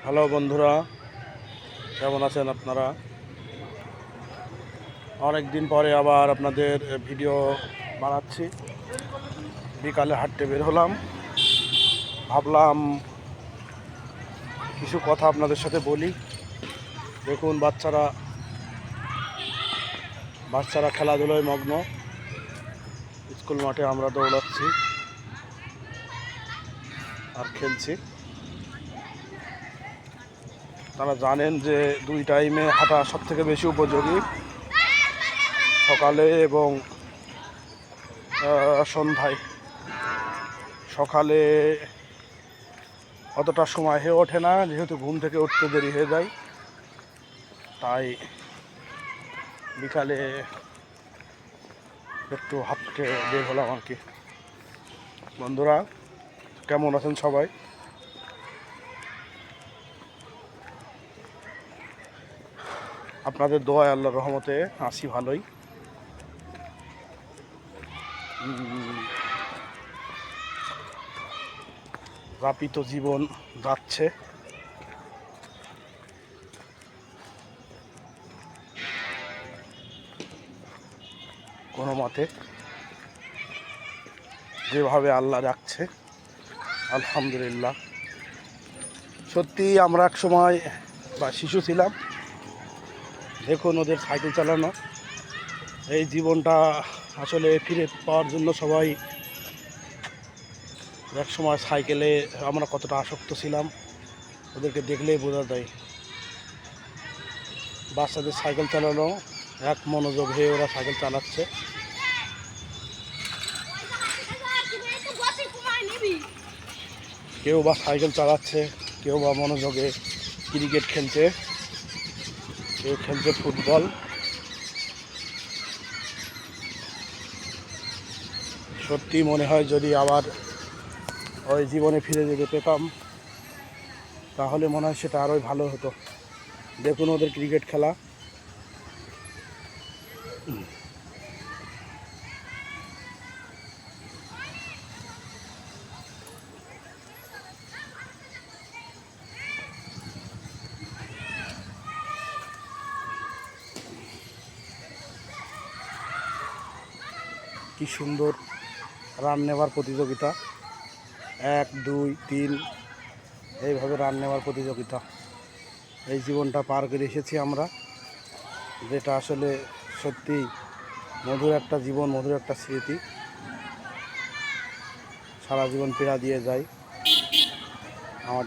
Hello বন্ধুরা, কেমন আছেন আপনারা? অনেক দিন পরে আবার আপনাদের ভিডিও বানাচ্ছি। বিকালে হাঁটতে বের হলাম, ভাবলাম কিছু কথা আপনাদের সাথে বলি। দেখুন, বাচ্চারা খেলাধুলায় মগ্ন। স্কুল মাঠে আমরা দৌড়াচ্ছি আর খেলছি। তারা জানেন যে দুই টাইমে হাঁটা সবথেকে বেশি উপযোগী, সকালে এবং সন্ধ্যায়। সকালে অতটা সময় হয়ে ওঠে না, যেহেতু ঘুম থেকে উঠতে দেরি হয়ে যায়, তাই বিকালে একটু হাঁটতে বের হলাম আর কি। বন্ধুরা, কেমন আছেন সবাই? আপনাদের দোয়ায়, আল্লাহর রহমতে আছি ভালোই। রাপিত জীবন যাচ্ছে। কোনো মতে যেভাবে আল্লাহ রাখছে, আলহামদুলিল্লাহ। সত্যি আমরা এক সময় শিশু ছিলাম। দেখুন ওদের সাইকেল চালানো, এই জীবনটা আসলে ফিরে পাওয়ার জন্য সবাই এক সময় সাইকেলে আমরা কতটা আসক্ত ছিলাম, ওদেরকে দেখলেই বোঝা যায়। বাচ্চাদের সাইকেল চালানো এক মনোযোগ হয়ে ওরা সাইকেল চালাচ্ছে। কেউ বা সাইকেল চালাচ্ছে, কেউ বা মনোযোগে ক্রিকেট খেলছে, কেউ খেলছে ফুটবল। সত্যি মনে হয় যদি আবার ওই জীবনে ফিরে যেতে পেতাম, তাহলে মনে হয় সেটা আরোই ভালো হতো। দেখুন ওদের ক্রিকেট খেলা। কি সুন্দর রান নেওয়ার প্রতিযোগিতা, 1 2 3 এইভাবে রান নেওয়ার প্রতিযোগিতা। এই জীবনটা পার করে এসেছি আমরা, যেটা আসলে সত্যি মধুর একটা জীবন, মধুর একটা স্মৃতি, সারা জীবন পীড়া দিয়ে যায় আমাদের।